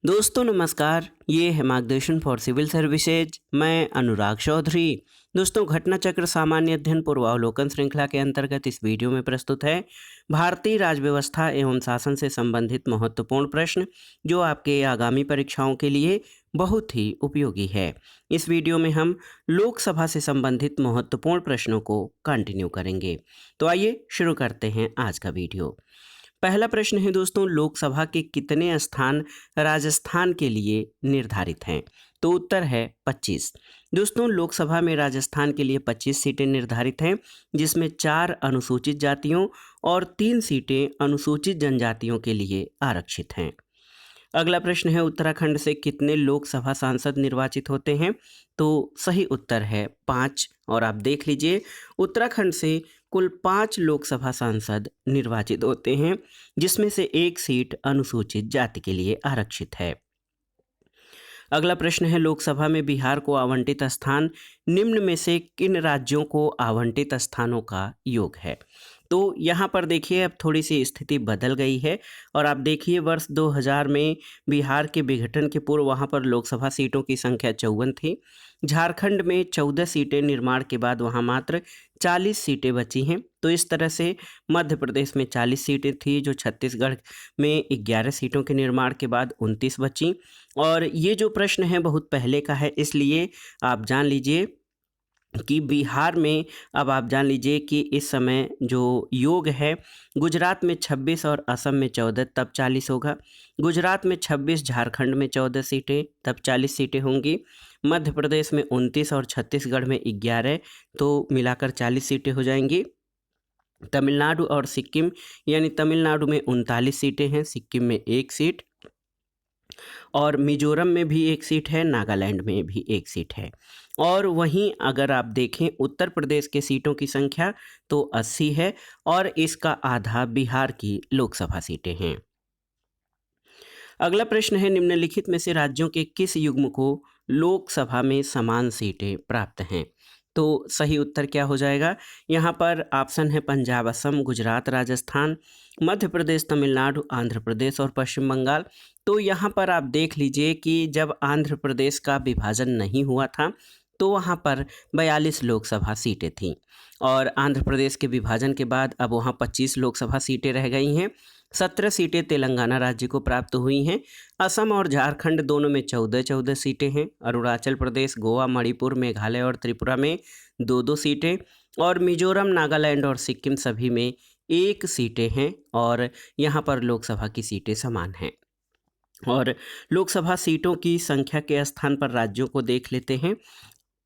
दोस्तों नमस्कार, ये है मार्गदर्शन फॉर सिविल सर्विसेज। मैं अनुराग चौधरी। दोस्तों, घटना चक्र सामान्य अध्ययन पूर्वावलोकन श्रृंखला के अंतर्गत इस वीडियो में प्रस्तुत है भारतीय राज्य व्यवस्था एवं शासन से संबंधित महत्वपूर्ण प्रश्न, जो आपके आगामी परीक्षाओं के लिए बहुत ही उपयोगी है। इस वीडियो में हम लोकसभा से संबंधित महत्वपूर्ण प्रश्नों को कंटिन्यू करेंगे। तो आइए शुरू करते हैं आज का वीडियो। पहला प्रश्न है दोस्तों, लोकसभा के कितने स्थान राजस्थान के लिए निर्धारित हैं? तो उत्तर है 25। दोस्तों, लोकसभा में राजस्थान के लिए 25 सीटें निर्धारित हैं, जिसमें 4 अनुसूचित जातियों और 3 सीटें अनुसूचित जनजातियों के लिए आरक्षित हैं। अगला प्रश्न है, उत्तराखंड से कितने लोकसभा सांसद निर्वाचित होते हैं? तो सही उत्तर है 5। और आप देख लीजिए, उत्तराखंड से कुल 5 लोकसभा सांसद निर्वाचित होते हैं, जिसमें से 1 सीट अनुसूचित जाति के लिए आरक्षित है। अगला प्रश्न है, लोकसभा में बिहार को आवंटित स्थान निम्न में से किन राज्यों को आवंटित स्थानों का योग है? तो यहाँ पर देखिए, अब थोड़ी सी स्थिति बदल गई है और आप देखिए, वर्ष 2000 में बिहार के विघटन के पूर्व वहाँ पर लोकसभा सीटों की संख्या 54 थी। झारखंड में 14 सीटें निर्माण के बाद वहाँ मात्र 40 सीटें बची हैं। तो इस तरह से मध्य प्रदेश में 40 सीटें थी, जो छत्तीसगढ़ में 11 सीटों के निर्माण के बाद 29 बची। और ये जो प्रश्न है बहुत पहले का है, इसलिए आप जान लीजिए कि बिहार में, अब आप जान लीजिए कि इस समय जो योग है, गुजरात में 26 और असम में 14, तब 40 होगा। गुजरात में 26, झारखंड में 14 सीटें, तब 40 सीटें होंगी। मध्य प्रदेश में 29 और छत्तीसगढ़ में 11, तो मिलाकर 40 सीटें हो जाएंगी। तमिलनाडु और सिक्किम, यानी तमिलनाडु में 39 सीटें हैं, सिक्किम में 1 सीट, और मिजोरम में भी 1 सीट है, नागालैंड में भी 1 सीट है। और वहीं अगर आप देखें उत्तर प्रदेश के सीटों की संख्या तो 80 है, और इसका आधा बिहार की लोकसभा सीटें हैं। अगला प्रश्न है, निम्नलिखित में से राज्यों के किस युग्म को लोकसभा में समान सीटें प्राप्त हैं? तो सही उत्तर क्या हो जाएगा? यहाँ पर ऑप्शन है पंजाब, असम, गुजरात, राजस्थान, मध्य प्रदेश, तमिलनाडु, आंध्र प्रदेश और पश्चिम बंगाल। तो यहाँ पर आप देख लीजिए कि जब आंध्र प्रदेश का विभाजन नहीं हुआ था, तो वहाँ पर 42 लोकसभा सीटें थीं, और आंध्र प्रदेश के विभाजन के बाद अब वहाँ 25 लोकसभा सीटें रह गई हैं। 17 सीटें तेलंगाना राज्य को प्राप्त हुई हैं। असम और झारखंड दोनों में 14-14 सीटें हैं। अरुणाचल प्रदेश, गोवा, मणिपुर, मेघालय और त्रिपुरा में 2-2 सीटें, और मिजोरम, नागालैंड और सिक्किम सभी में 1 सीटें हैं, और यहाँ पर लोकसभा की सीटें समान हैं। और लोकसभा सीटों की संख्या के स्थान पर राज्यों को देख लेते हैं।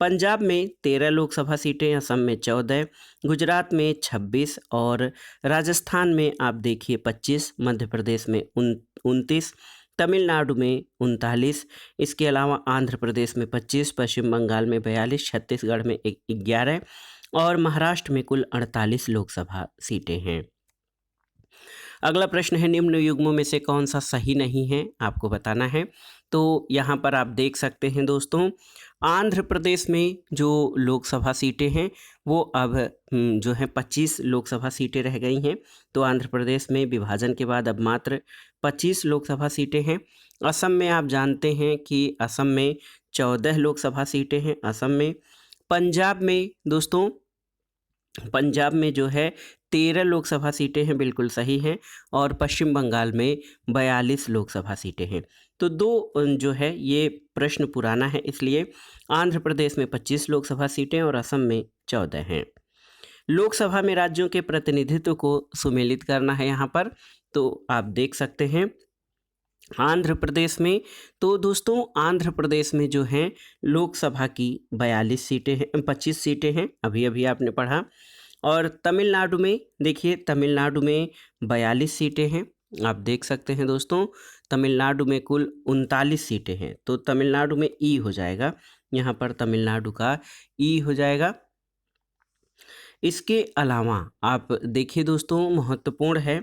पंजाब में 13 लोकसभा सीटें, असम में 14, गुजरात में 26 और राजस्थान में आप देखिए 25, मध्य प्रदेश में 29, तमिलनाडु में 39, इसके अलावा आंध्र प्रदेश में 25, पश्चिम बंगाल में 42, छत्तीसगढ़ में 11 और महाराष्ट्र में कुल 48 लोकसभा सीटें हैं। अगला प्रश्न है, निम्न युग्मों में से कौन सा सही नहीं है, आपको बताना है। तो यहाँ पर आप देख सकते हैं दोस्तों, आंध्र प्रदेश में जो लोकसभा सीटें हैं वो अब जो है 25 लोकसभा सीटें रह गई हैं। तो आंध्र प्रदेश में विभाजन के बाद अब मात्र 25 लोकसभा सीटें हैं। असम में आप जानते हैं कि असम में 14 लोकसभा सीटें हैं असम में। पंजाब में दोस्तों, पंजाब में जो है 13 लोकसभा सीटें हैं, बिल्कुल सही हैं, और पश्चिम बंगाल में 42 लोकसभा सीटें हैं। तो दो जो है ये प्रश्न पुराना है, इसलिए आंध्र प्रदेश में 25 लोकसभा सीटें और असम में 14 हैं। लोकसभा में राज्यों के प्रतिनिधित्व को सुमेलित करना है यहाँ पर, तो आप देख सकते हैं आंध्र प्रदेश में। तो दोस्तों, आंध्र प्रदेश में जो हैं लोकसभा की 42 सीटें हैं, 25 सीटें हैं, अभी अभी आपने पढ़ा। और तमिलनाडु में देखिए, तमिलनाडु में 42 सीटें हैं, आप देख सकते हैं दोस्तों। तमिलनाडु में कुल 39 सीटें हैं, तो तमिलनाडु में ई हो जाएगा, यहाँ पर तमिलनाडु का ई हो जाएगा। इसके अलावा आप देखिए दोस्तों, महत्वपूर्ण है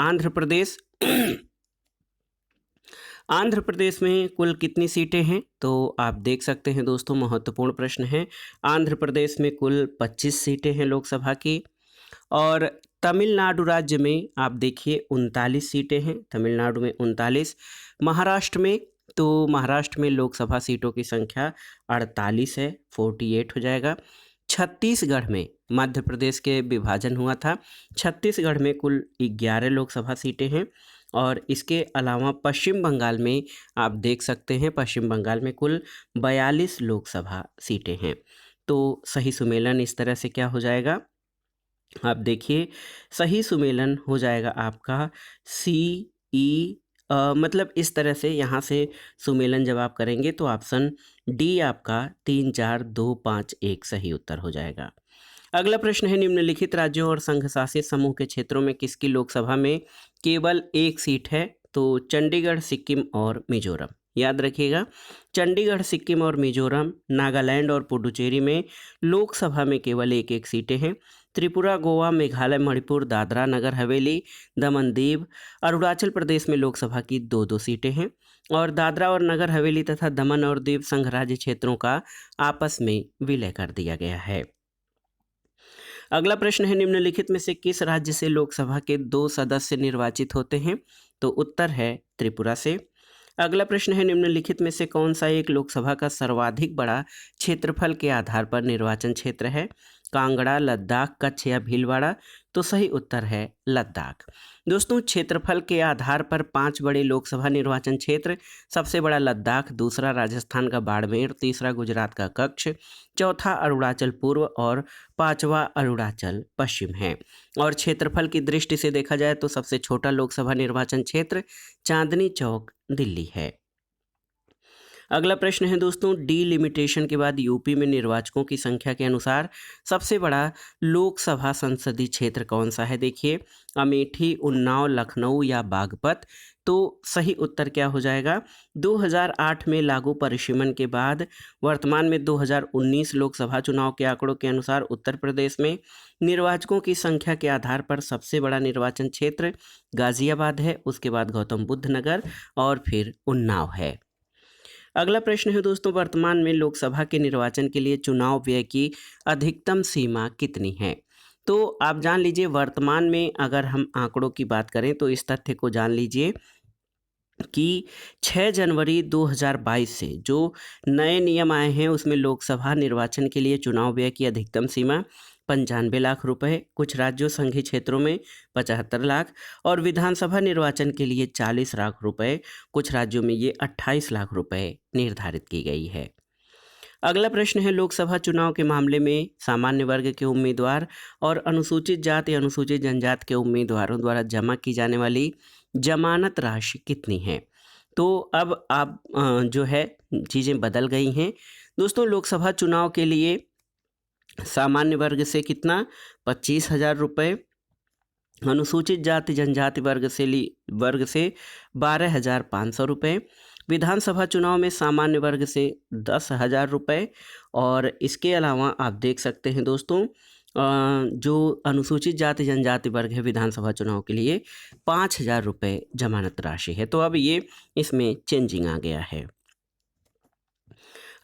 आंध्र प्रदेश। आंध्र प्रदेश में कुल कितनी सीटें हैं? तो आप देख सकते हैं दोस्तों, महत्वपूर्ण प्रश्न है। आंध्र प्रदेश में कुल 25 सीटें हैं लोकसभा की, और तमिलनाडु राज्य में आप देखिए 39 सीटें हैं, तमिलनाडु में 39। महाराष्ट्र में, तो महाराष्ट्र में लोकसभा सीटों की संख्या 48 है, 48 हो जाएगा। छत्तीसगढ़ में, मध्य प्रदेश के विभाजन हुआ था, छत्तीसगढ़ में कुल 11 लोकसभा सीटें हैं। और इसके अलावा पश्चिम बंगाल में आप देख सकते हैं, पश्चिम बंगाल में कुल 42 लोकसभा सीटें हैं। तो सही सुमेलन इस तरह से क्या हो जाएगा, आप देखिए सही सुमेलन हो जाएगा आपका CE, मतलब इस तरह से यहाँ से सुमेलन जब आप करेंगे तो ऑप्शन डी आपका 3, 4, 2, 5, 1 सही उत्तर हो जाएगा। अगला प्रश्न है, निम्नलिखित राज्यों और संघ शासित समूह के क्षेत्रों में किसकी लोकसभा में केवल एक सीट है? तो चंडीगढ़, सिक्किम और मिजोरम। याद रखिएगा, चंडीगढ़, सिक्किम और मिजोरम, नागालैंड और पुडुचेरी में लोकसभा में केवल एक एक सीटें हैं। त्रिपुरा, गोवा, मेघालय, मणिपुर, दादरा नगर हवेली, दमन दीव, अरुणाचल प्रदेश में लोकसभा की 2-2 सीटें हैं। और दादरा और नगर हवेली तथा दमन और दीव संघ राज्य क्षेत्रों का आपस में विलय कर दिया गया है। अगला प्रश्न है, निम्नलिखित में से किस राज्य से लोकसभा के 2 सदस्य निर्वाचित होते हैं? तो उत्तर है त्रिपुरा से। अगला प्रश्न है, निम्नलिखित में से कौन सा एक लोकसभा का सर्वाधिक बड़ा क्षेत्रफल के आधार पर निर्वाचन क्षेत्र है? कांगड़ा, लद्दाख, कच्छ या भीलवाड़ा? तो सही उत्तर है लद्दाख। दोस्तों, क्षेत्रफल के आधार पर 5 बड़े लोकसभा निर्वाचन क्षेत्र, सबसे बड़ा लद्दाख, दूसरा राजस्थान का बाड़मेर, तीसरा गुजरात का कच्छ, चौथा अरुणाचल पूर्व और 5वां अरुणाचल पश्चिम है। और क्षेत्रफल की दृष्टि से देखा जाए तो सबसे छोटा लोकसभा निर्वाचन क्षेत्र चांदनी चौक, दिल्ली है। अगला प्रश्न है दोस्तों, डीलिमिटेशन के बाद यूपी में निर्वाचकों की संख्या के अनुसार सबसे बड़ा लोकसभा संसदीय क्षेत्र कौन सा है? देखिए, अमेठी, उन्नाव, लखनऊ या बागपत? तो सही उत्तर क्या हो जाएगा, 2008 में लागू परिसीमन के बाद वर्तमान में 2019 लोकसभा चुनाव के आंकड़ों के अनुसार उत्तर प्रदेश में निर्वाचकों की संख्या के आधार पर सबसे बड़ा निर्वाचन क्षेत्र गाजियाबाद है, उसके बाद गौतम बुद्ध नगर और फिर उन्नाव है। अगला प्रश्न है दोस्तों, वर्तमान में लोकसभा के निर्वाचन के लिए चुनाव व्यय की अधिकतम सीमा कितनी है? तो आप जान लीजिए, वर्तमान में अगर हम आंकड़ों की बात करें तो इस तथ्य को जान लीजिए कि 6 जनवरी 2022 से जो नए नियम आए हैं उसमें लोकसभा निर्वाचन के लिए चुनाव व्यय की अधिकतम सीमा 95 लाख रुपए, कुछ राज्यों संघीय क्षेत्रों में 75 लाख और विधानसभा निर्वाचन के लिए 40 लाख रुपए, कुछ राज्यों में ये 28 लाख रुपए निर्धारित की गई है। अगला प्रश्न है, लोकसभा चुनाव के मामले में सामान्य वर्ग के उम्मीदवार और अनुसूचित जाति, अनुसूचित जनजाति के उम्मीदवारों द्वारा जमा की जाने वाली जमानत राशि कितनी है? तो अब आप जो है चीज़ें बदल गई हैं दोस्तों। लोकसभा चुनाव के लिए सामान्य वर्ग से कितना, 25,000 रुपये, अनुसूचित जाति जनजाति वर्ग से 12,500 रुपये, विधानसभा चुनाव में सामान्य वर्ग से 10,000 रुपये और इसके अलावा आप देख सकते हैं दोस्तों, जो अनुसूचित जाति जनजाति वर्ग है विधानसभा चुनाव के लिए 5,000 रुपये जमानत राशि है। तो अब ये इसमें चेंजिंग आ गया है।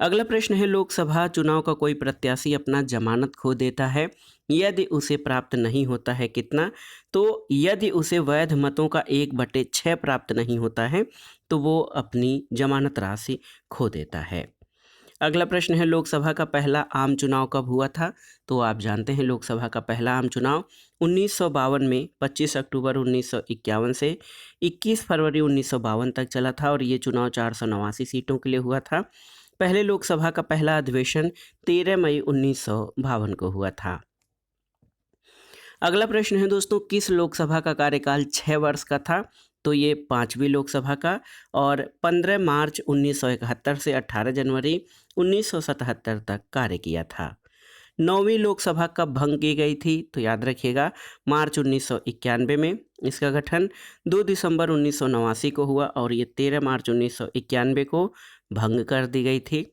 अगला प्रश्न है, लोकसभा चुनाव का कोई प्रत्याशी अपना जमानत खो देता है, यदि उसे प्राप्त नहीं होता है कितना? तो यदि उसे वैध मतों का 1/6 प्राप्त नहीं होता है तो वो अपनी जमानत राशि खो देता है। अगला प्रश्न है, लोकसभा का पहला आम चुनाव कब हुआ था? तो आप जानते हैं लोकसभा का पहला आम चुनाव 1952 में 25 अक्टूबर 1951 से 21 फरवरी 1952 तक चला था और ये चुनाव 489 सीटों के लिए हुआ था। पहले लोकसभा का पहला अधिवेशन 13 मई 1952 को हुआ था। अगला प्रश्न है दोस्तों, किस लोकसभा का कार्यकाल 6 वर्ष का था? तो ये 5वीं लोकसभा का और 15 मार्च 1971 से 18 जनवरी 1977 तक कार्य किया था। 9वीं लोकसभा कब भंग की गई थी? तो याद रखिएगा, मार्च 1991 में इसका गठन 2 दिसंबर 1989 को हुआ और ये 13 मार्च 1991 को भंग कर दी गई थी।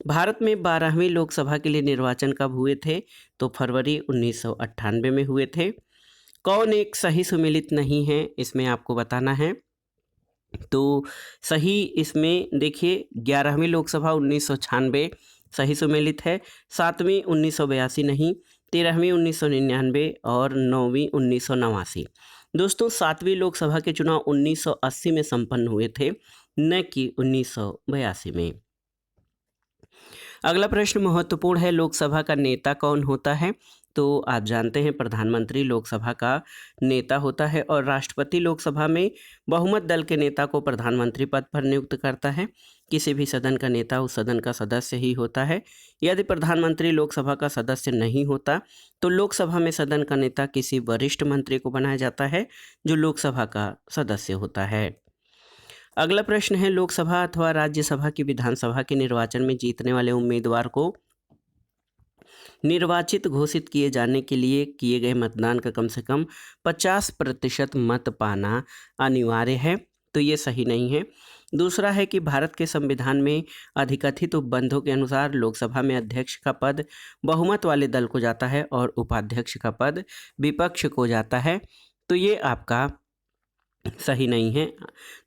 भारत में 12वीं लोकसभा के लिए निर्वाचन कब हुए थे? तो फरवरी 1998 में हुए थे। कौन एक सही सुमेलित नहीं है, इसमें आपको बताना है। तो सही इसमें देखिए, 11वीं लोकसभा 1996 सही सुमेलित है, 7वीं 1982 नहीं, 13वीं 1999 और 9वीं 1989। दोस्तों 7वीं लोकसभा के चुनाव 1980 में संपन्न हुए थे, न कि 1982 में। अगला प्रश्न महत्वपूर्ण है, लोकसभा का नेता कौन होता है? तो आप जानते हैं प्रधानमंत्री लोकसभा का नेता होता है और राष्ट्रपति लोकसभा में बहुमत दल के नेता को प्रधानमंत्री पद पर नियुक्त करता है। किसी भी सदन का नेता उस सदन का सदस्य ही होता है। यदि प्रधानमंत्री लोकसभा का सदस्य नहीं होता तो लोकसभा में सदन का नेता किसी वरिष्ठ मंत्री को बनाया जाता है जो लोकसभा का सदस्य होता है। अगला प्रश्न है, लोकसभा अथवा राज्यसभा की विधानसभा के निर्वाचन में जीतने वाले उम्मीदवार को निर्वाचित घोषित किए जाने के लिए किए गए मतदान का कम से कम 50% मत पाना अनिवार्य है, तो ये सही नहीं है। दूसरा है कि भारत के संविधान में अधिकथित उपबंधों के अनुसार लोकसभा में अध्यक्ष का पद बहुमत वाले दल को जाता है और उपाध्यक्ष का पद विपक्ष को जाता है, तो ये आपका सही नहीं है।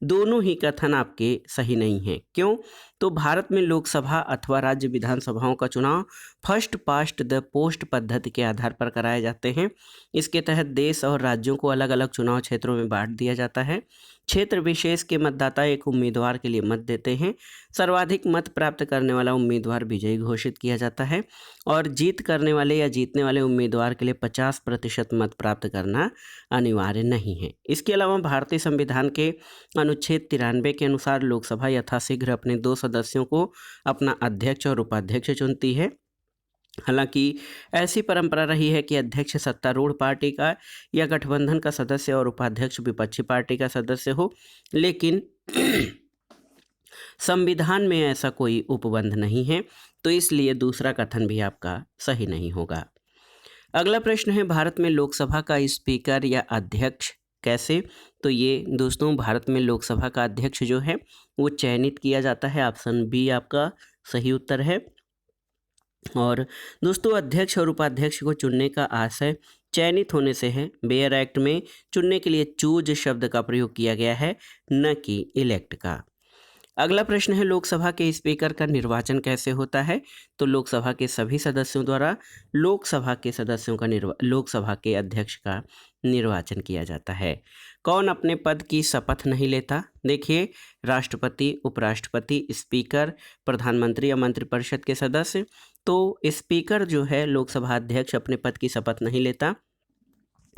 दोनों ही कथन आपके सही नहीं हैं। क्यों? तो भारत में लोकसभा अथवा राज्य विधानसभाओं का चुनाव फर्स्ट पास्ट द पोस्ट पद्धति के आधार पर कराए जाते हैं। इसके तहत देश और राज्यों को अलग अलग चुनाव क्षेत्रों में बांट दिया जाता है। क्षेत्र विशेष के मतदाता एक उम्मीदवार के लिए मत देते हैं। सर्वाधिक मत प्राप्त करने वाला उम्मीदवार विजयी घोषित किया जाता है और जीत करने वाले या जीतने वाले उम्मीदवार के लिए 50% मत प्राप्त करना अनिवार्य नहीं है। इसके अलावा भारतीय संविधान के अनुच्छेद 93 के अनुसार लोकसभा यथाशीघ्र अपने 2 सदस्यों को अपना अध्यक्ष और उपाध्यक्ष चुनती है। हालांकि ऐसी परंपरा रही है कि अध्यक्ष सत्तारूढ़ पार्टी का या गठबंधन का सदस्य और उपाध्यक्ष विपक्षी पार्टी का सदस्य हो, लेकिन संविधान में ऐसा कोई उपबंध नहीं है, तो इसलिए दूसरा कथन भी आपका सही नहीं होगा। अगला प्रश्न है, भारत में लोकसभा का स्पीकर या अध्यक्ष कैसे? तो ये दोस्तों भारत में लोकसभा का अध्यक्ष जो है वो चयनित किया जाता है। ऑप्शन बी आपका सही उत्तर है। और दोस्तों अध्यक्ष और उपाध्यक्ष को चुनने का आशय चयनित होने से है। बेयर एक्ट में चुनने के लिए चूज शब्द का प्रयोग किया गया है, न कि इलेक्ट का। अगला प्रश्न है, लोकसभा के स्पीकर का निर्वाचन कैसे होता है? तो लोकसभा के सभी सदस्यों द्वारा लोकसभा के अध्यक्ष का निर्वाचन किया जाता है। कौन अपने पद की शपथ नहीं लेता? देखिए, राष्ट्रपति, उपराष्ट्रपति, स्पीकर, प्रधानमंत्री या मंत्रिपरिषद के सदस्य। तो स्पीकर जो है लोकसभा अध्यक्ष अपने पद की शपथ नहीं लेता,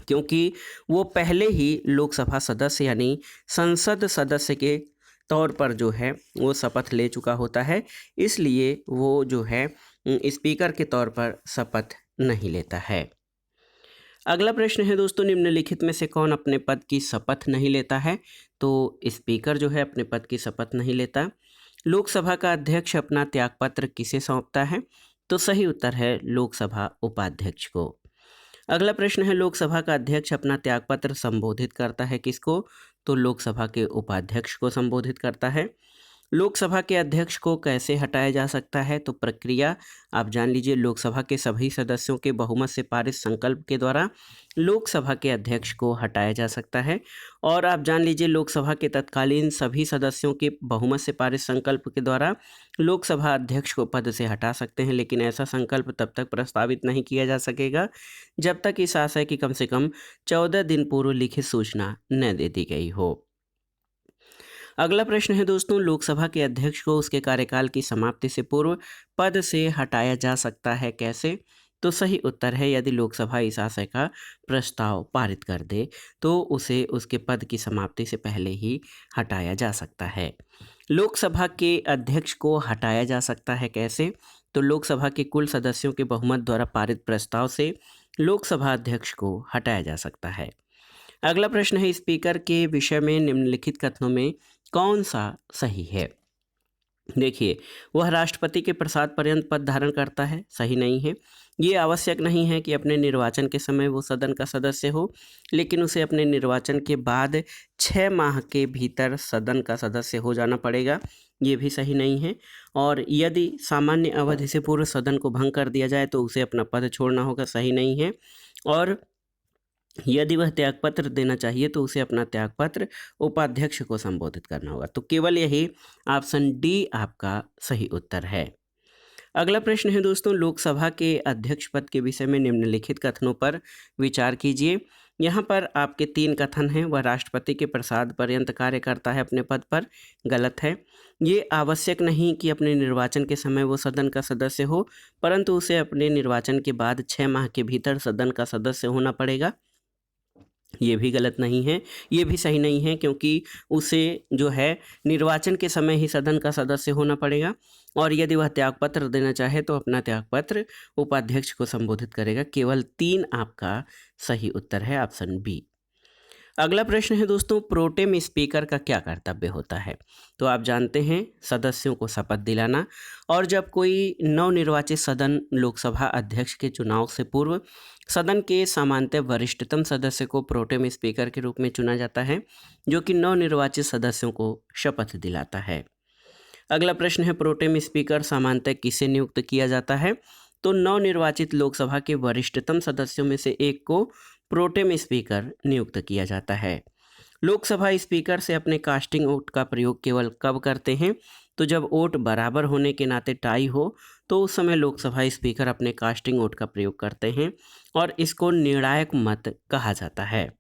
क्योंकि वो पहले ही लोकसभा सदस्य यानी संसद सदस्य के तौर पर जो है वो शपथ ले चुका होता है, इसलिए वो जो है स्पीकर के तौर पर शपथ नहीं लेता है। अगला प्रश्न है दोस्तों, निम्नलिखित में से कौन अपने पद की शपथ नहीं लेता है? तो स्पीकर जो है अपने पद की शपथ नहीं लेता। लोकसभा का अध्यक्ष अपना त्यागपत्र किसे सौंपता है? तो सही उत्तर है लोकसभा उपाध्यक्ष को। अगला प्रश्न है, लोकसभा का अध्यक्ष अपना त्यागपत्र संबोधित करता है किसको? तो लोकसभा के उपाध्यक्ष को संबोधित करता है। लोकसभा के अध्यक्ष को कैसे हटाया जा सकता है? तो प्रक्रिया आप जान लीजिए, लोकसभा के सभी सदस्यों के बहुमत से पारित संकल्प के द्वारा लोकसभा के अध्यक्ष को हटाया जा सकता है। और आप जान लीजिए, लोकसभा के तत्कालीन सभी सदस्यों के बहुमत से पारित संकल्प के द्वारा लोकसभा अध्यक्ष को पद से हटा सकते हैं, लेकिन ऐसा संकल्प तब तक प्रस्तावित नहीं किया जा सकेगा जब तक इस आशय की कम से कम 14 दिन पूर्व लिखित सूचना न दे दी गई हो। अगला प्रश्न है दोस्तों, लोकसभा के अध्यक्ष को उसके कार्यकाल की समाप्ति से पूर्व पद से हटाया जा सकता है कैसे? तो सही उत्तर है, यदि लोकसभा इस आशय का प्रस्ताव पारित कर दे तो उसे उसके पद की समाप्ति से पहले ही हटाया जा सकता है। लोकसभा के अध्यक्ष को हटाया जा सकता है कैसे? तो लोकसभा के कुल सदस्यों के बहुमत द्वारा पारित प्रस्ताव से लोकसभा अध्यक्ष को हटाया जा सकता है। अगला प्रश्न है, स्पीकर के विषय में निम्नलिखित कथनों में कौन सा सही है? देखिए, वह राष्ट्रपति के प्रसाद पर्यंत पद धारण करता है, सही नहीं है। ये आवश्यक नहीं है कि अपने निर्वाचन के समय वो सदन का सदस्य हो, लेकिन उसे अपने निर्वाचन के बाद 6 माह के भीतर सदन का सदस्य हो जाना पड़ेगा, ये भी सही नहीं है। और यदि सामान्य अवधि से पूर्व सदन को भंग कर दिया जाए तो उसे अपना पद छोड़ना होगा, सही नहीं है। और यदि वह त्यागपत्र देना चाहिए तो उसे अपना त्यागपत्र उपाध्यक्ष को संबोधित करना होगा। तो केवल यही ऑप्शन डी आपका सही उत्तर है। अगला प्रश्न है दोस्तों, लोकसभा के अध्यक्ष पद के विषय में निम्नलिखित कथनों पर विचार कीजिए। यहाँ पर आपके 3 कथन हैं। वह राष्ट्रपति के प्रसाद पर्यंत कार्य करता है अपने पद पर, गलत है। ये आवश्यक नहीं कि अपने निर्वाचन के समय वो सदन का सदस्य हो, परंतु उसे अपने निर्वाचन के बाद 6 माह के भीतर सदन का सदस्य होना पड़ेगा, ये भी गलत नहीं है। ये भी सही नहीं है क्योंकि उसे जो है निर्वाचन के समय ही सदन का सदस्य होना पड़ेगा, और यदि वह त्यागपत्र देना चाहे तो अपना त्यागपत्र उपाध्यक्ष को संबोधित करेगा। केवल 3 आपका सही उत्तर है, ऑप्शन बी। अगला प्रश्न है दोस्तों, प्रोटेम स्पीकर का क्या कर्तव्य होता है? तो आप जानते हैं सदस्यों को शपथ दिलाना, और जब कोई नवनिर्वाचित सदन लोकसभा अध्यक्ष के चुनाव से पूर्व सदन के सामान्यतः वरिष्ठतम सदस्य को प्रोटेम स्पीकर के रूप में चुना जाता है, जो कि नवनिर्वाचित सदस्यों को शपथ दिलाता है। अगला प्रश्न है, प्रोटेम स्पीकर सामान्यतः किसे नियुक्त किया जाता है? तो नवनिर्वाचित लोकसभा के वरिष्ठतम सदस्यों में से एक को प्रोटेम स्पीकर नियुक्त किया जाता है। लोकसभा स्पीकर से अपने कास्टिंग वोट का प्रयोग केवल कब करते हैं? तो जब वोट बराबर होने के नाते टाई हो, तो उस समय लोकसभा स्पीकर अपने कास्टिंग वोट का प्रयोग करते हैं, और इसको निर्णायक मत कहा जाता है।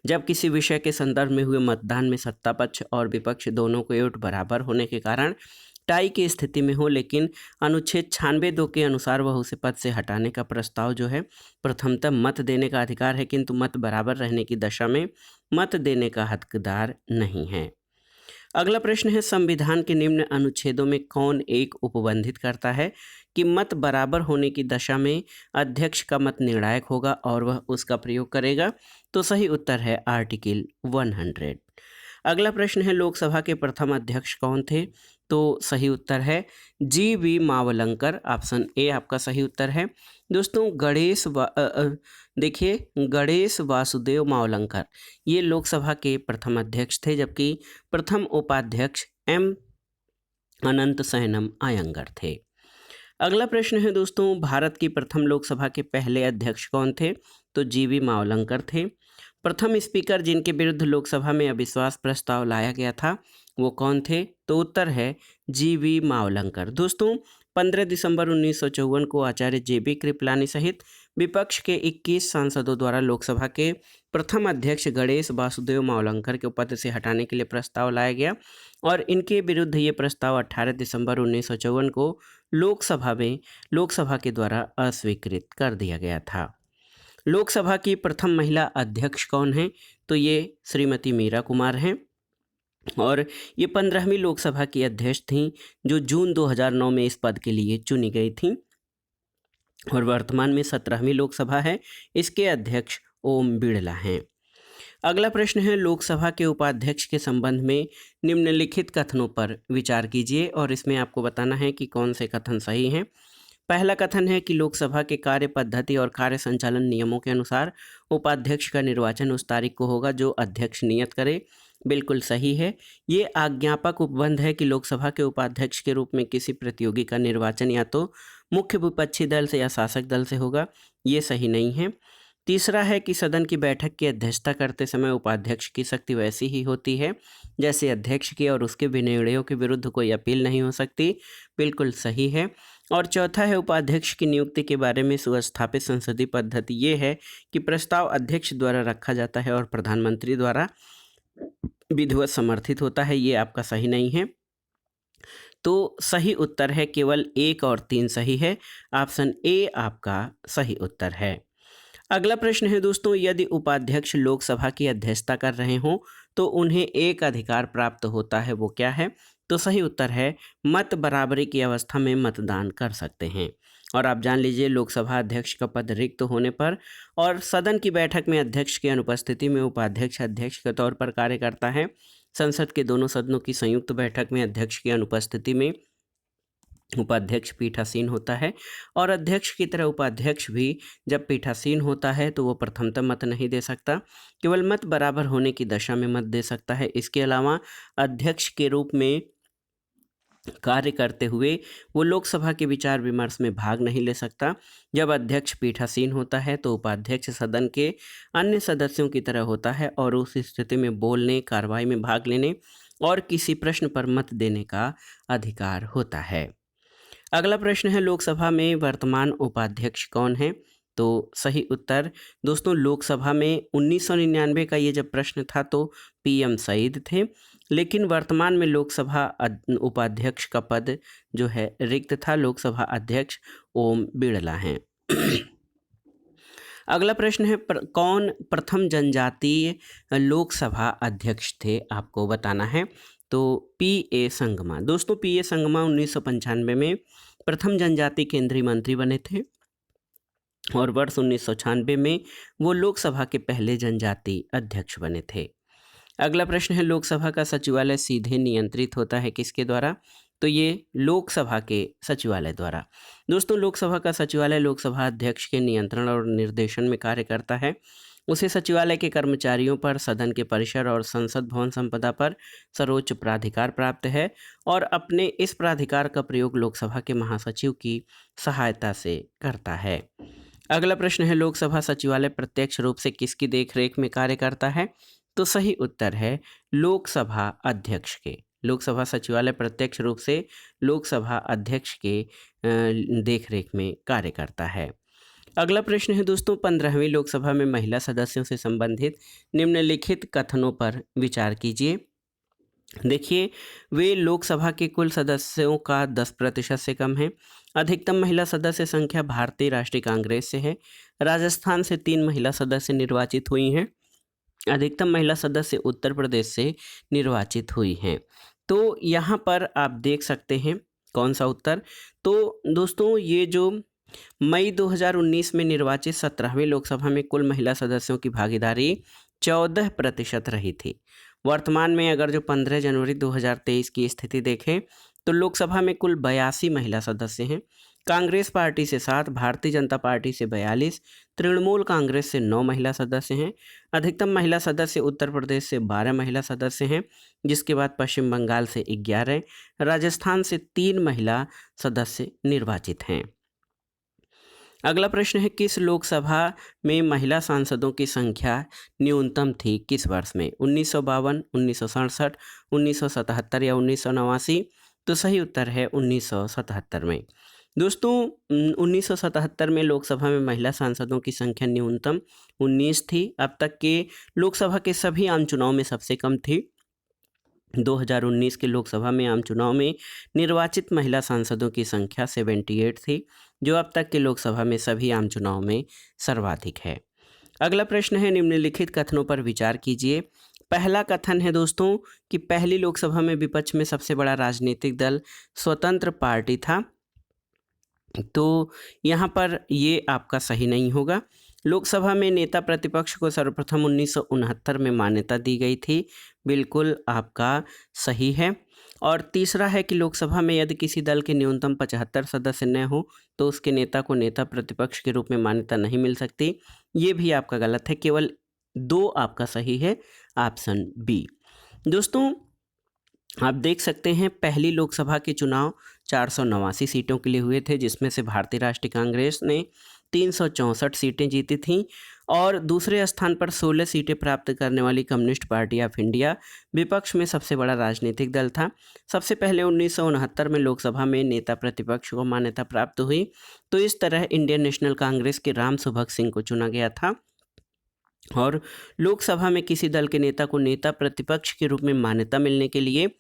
जब किसी विषय के संदर्भ में हुए मतदान में सत्ता पक्ष और विपक्ष दोनों के वोट बराबर होने के कारण टाई की स्थिति में हो, लेकिन अनुच्छेद 96(2) के अनुसार वह उसे पद से हटाने का प्रस्ताव जो है, प्रथमतः मत देने का अधिकार है, किंतु मत बराबर रहने की दशा में मत देने का हकदार नहीं है। अगला प्रश्न है, संविधान के निम्न अनुच्छेदों में कौन एक उपबंधित करता है कि मत बराबर होने की दशा में अध्यक्ष का मत निर्णायक होगा और वह उसका प्रयोग करेगा? तो सही उत्तर है आर्टिकल 100। अगला प्रश्न है, लोकसभा के प्रथम अध्यक्ष कौन थे? तो सही उत्तर है जी.वी. मावलंकर, ऑप्शन ए आपका सही उत्तर है। दोस्तों देखिए, गणेश वासुदेव मावलंकर ये लोकसभा के प्रथम अध्यक्ष थे, जबकि प्रथम उपाध्यक्ष एम अनंत सैनम आयंगर थे। अगला प्रश्न है दोस्तों, भारत की प्रथम लोकसभा के पहले अध्यक्ष कौन थे? तो जी.वी. मावलंकर थे। प्रथम स्पीकर जिनके विरुद्ध लोकसभा में अविश्वास प्रस्ताव लाया गया था, वो कौन थे? तो उत्तर है जी.वी. मावलंकर। दोस्तों 15 दिसंबर 1954 को आचार्य जे.बी. कृपलानी सहित विपक्ष के 21 सांसदों द्वारा लोकसभा के प्रथम अध्यक्ष गणेश वासुदेव मावलंकर के पद से हटाने के लिए प्रस्ताव लाया गया, और इनके विरुद्ध ये प्रस्ताव 18 दिसंबर 1954 को लोकसभा के द्वारा अस्वीकृत कर दिया गया था। लोकसभा की प्रथम महिला अध्यक्ष कौन है? तो ये श्रीमती मीरा कुमार हैं, और ये 15वीं लोकसभा की अध्यक्ष थीं, जो जून 2009 में इस पद के लिए चुनी गई थीं, और वर्तमान में 17वीं लोकसभा है। इसके अध्यक्ष ओम बिड़ला हैं। अगला प्रश्न है, लोकसभा के उपाध्यक्ष के संबंध में निम्नलिखित कथनों पर विचार कीजिए, और इसमें आपको बताना है कि कौन से कथन सही हैं। पहला कथन है कि लोकसभा के कार्य पद्धति और कार्य संचालन नियमों के अनुसार उपाध्यक्ष का निर्वाचन उस तारीख को होगा जो अध्यक्ष नियत करे। बिल्कुल सही है। ये आज्ञापक उपबंध है कि लोकसभा के उपाध्यक्ष के रूप में किसी प्रतियोगी का निर्वाचन या तो मुख्य विपक्षी दल से या शासक दल से होगा, ये सही नहीं है। तीसरा है कि सदन की बैठक की अध्यक्षता करते समय उपाध्यक्ष की शक्ति वैसी ही होती है जैसे अध्यक्ष की, और उसके निर्णयों के विरुद्ध कोई अपील नहीं हो सकती, बिल्कुल सही है। और चौथा है, उपाध्यक्ष की नियुक्ति के बारे में सुस्थापित संसदीय पद्धति ये है कि प्रस्ताव अध्यक्ष द्वारा रखा जाता है और प्रधानमंत्री द्वारा विधिवत समर्थित होता है, ये आपका सही नहीं है। तो सही उत्तर है केवल 1 और 3 सही है, ऑप्शन ए आपका सही उत्तर है। अगला प्रश्न है दोस्तों, यदि उपाध्यक्ष लोकसभा की अध्यक्षता कर रहे हों तो उन्हें एक अधिकार प्राप्त होता है, वो क्या है? तो सही उत्तर है मत बराबरी की अवस्था में मतदान कर सकते हैं। और आप जान लीजिए, लोकसभा अध्यक्ष का पद रिक्त होने पर और सदन की बैठक में अध्यक्ष की अनुपस्थिति में उपाध्यक्ष अध्यक्ष के तौर पर कार्य करता है। संसद के दोनों सदनों की संयुक्त बैठक में अध्यक्ष की अनुपस्थिति में उपाध्यक्ष पीठासीन होता है, और अध्यक्ष की तरह उपाध्यक्ष भी जब पीठासीन होता है तो वो प्रथमतः मत नहीं दे सकता, केवल मत बराबर होने की दशा में मत दे सकता है। इसके अलावा अध्यक्ष के रूप में कार्य करते हुए वो लोकसभा के विचार विमर्श में भाग नहीं ले सकता। जब अध्यक्ष पीठासीन होता है तो उपाध्यक्ष सदन के अन्य सदस्यों की तरह होता है और उस स्थिति में बोलने, कार्रवाई में भाग लेने और किसी प्रश्न पर मत देने का अधिकार होता है। अगला प्रश्न है लोकसभा में वर्तमान उपाध्यक्ष कौन है? तो सही उत्तर दोस्तों लोकसभा में 1999 का ये जब प्रश्न था तो पीएम सईद थे, लेकिन वर्तमान में लोकसभा उपाध्यक्ष का पद जो है रिक्त था। लोकसभा अध्यक्ष ओम बिड़ला हैं। अगला प्रश्न है कौन प्रथम जनजातीय लोकसभा अध्यक्ष थे? आपको बताना है। तो पी.ए. संगमा। दोस्तों पी.ए. संगमा 1995 में प्रथम जनजाति केंद्रीय मंत्री बने थे और वर्ष 1996 में वो लोकसभा के पहले जनजाति अध्यक्ष बने थे। अगला प्रश्न है लोकसभा का सचिवालय सीधे नियंत्रित होता है किसके द्वारा? तो ये लोकसभा के सचिवालय द्वारा। दोस्तों लोकसभा का सचिवालय लोकसभा अध्यक्ष के नियंत्रण और निर्देशन में कार्य करता है। उसे सचिवालय के कर्मचारियों पर, सदन के परिसर और संसद भवन संपदा पर सर्वोच्च प्राधिकार प्राप्त है और अपने इस प्राधिकार का प्रयोग लोकसभा के महासचिव की सहायता से करता है। अगला प्रश्न है लोकसभा सचिवालय प्रत्यक्ष रूप से किसकी देखरेख में कार्य करता है? तो सही उत्तर है लोकसभा अध्यक्ष के। लोकसभा सचिवालय प्रत्यक्ष रूप से लोकसभा अध्यक्ष के देखरेख में कार्य करता है। अगला प्रश्न है दोस्तों 15वीं लोकसभा में महिला सदस्यों से संबंधित निम्नलिखित कथनों पर विचार कीजिए। देखिए, वे लोकसभा के कुल सदस्यों का 10% से कम है। अधिकतम महिला सदस्य संख्या भारतीय राष्ट्रीय कांग्रेस से है। राजस्थान से 3 महिला सदस्य निर्वाचित हुई हैं। अधिकतम महिला सदस्य उत्तर प्रदेश से निर्वाचित हुई हैं। तो यहाँ पर आप देख सकते हैं कौन सा उत्तर। तो दोस्तों ये जो मई 2019 में निर्वाचित 17वीं लोकसभा में कुल महिला सदस्यों की भागीदारी 14% रही थी। वर्तमान में अगर जो 15 जनवरी 2023 की स्थिति देखें तो लोकसभा में कुल 82 महिला सदस्य हैं। कांग्रेस पार्टी से 7, भारतीय जनता पार्टी से 42, तृणमूल कांग्रेस से 9 महिला सदस्य हैं। अधिकतम महिला सदस्य उत्तर प्रदेश से 12 महिला सदस्य हैं, जिसके बाद पश्चिम बंगाल से 11, राजस्थान से 3 महिला सदस्य निर्वाचित हैं। अगला प्रश्न है किस लोकसभा में महिला सांसदों की संख्या न्यूनतम थी किस वर्ष में? 1952, 1967, 1977 या 1989? तो सही उत्तर है 1977 में। दोस्तों 1977 में लोकसभा में महिला सांसदों की संख्या न्यूनतम 19 थी। अब तक के लोकसभा के सभी आम चुनाव में सबसे कम थी। 2019 के लोकसभा में आम चुनाव में निर्वाचित महिला सांसदों की संख्या 78 थी, जो अब तक के लोकसभा में सभी आम चुनाव में सर्वाधिक है। अगला प्रश्न है निम्नलिखित कथनों पर विचार कीजिए। पहला कथन है दोस्तों कि पहली लोकसभा में विपक्ष में सबसे बड़ा राजनीतिक दल स्वतंत्र पार्टी था। तो यहाँ पर ये आपका सही नहीं होगा। लोकसभा में नेता प्रतिपक्ष को सर्वप्रथम 1969 में मान्यता दी गई थी। बिल्कुल आपका सही है। और तीसरा है कि लोकसभा में यदि किसी दल के न्यूनतम 75 सदस्य न हो तो उसके नेता को नेता प्रतिपक्ष के रूप में मान्यता नहीं मिल सकती। ये भी आपका गलत है। केवल 2 आपका सही है, ऑप्शन बी। दोस्तों आप देख सकते हैं पहली लोकसभा के चुनाव 489 सीटों के लिए हुए थे, जिसमें से भारतीय राष्ट्रीय कांग्रेस ने 364 सीटें जीती थीं और दूसरे स्थान पर 16 सीटें प्राप्त करने वाली कम्युनिस्ट पार्टी ऑफ इंडिया विपक्ष में सबसे बड़ा राजनीतिक दल था। सबसे पहले 1969 में लोकसभा में नेता प्रतिपक्ष को मान्यता प्राप्त हुई। तो इस तरह इंडियन नेशनल कांग्रेस के राम सुभग सिंह को चुना गया था और लोकसभा में किसी दल के नेता को नेता प्रतिपक्ष के रूप में मान्यता मिलने के लिए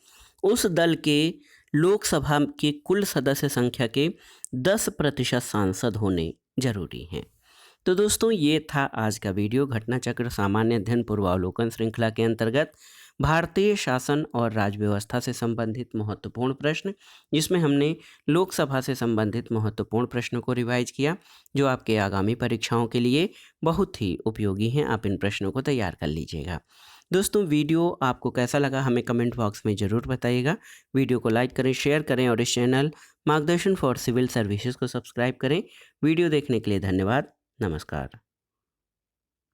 उस दल के लोकसभा के कुल सदस्य संख्या के 10% सांसद होने जरूरी हैं। तो दोस्तों ये था आज का वीडियो घटना चक्र सामान्य अध्ययन पूर्वावलोकन श्रृंखला के अंतर्गत भारतीय शासन और राज्य व्यवस्था से संबंधित महत्वपूर्ण प्रश्न, जिसमें हमने लोकसभा से संबंधित महत्वपूर्ण प्रश्नों को रिवाइज किया, जो आपके आगामी परीक्षाओं के लिए बहुत ही उपयोगी हैं। आप इन प्रश्नों को तैयार कर लीजिएगा। दोस्तों वीडियो आपको कैसा लगा हमें कमेंट बॉक्स में ज़रूर बताइएगा। वीडियो को लाइक करें, शेयर करें और इस चैनल मार्गदर्शन फॉर सिविल सर्विसेज को सब्सक्राइब करें। वीडियो देखने के लिए धन्यवाद। नमस्कार।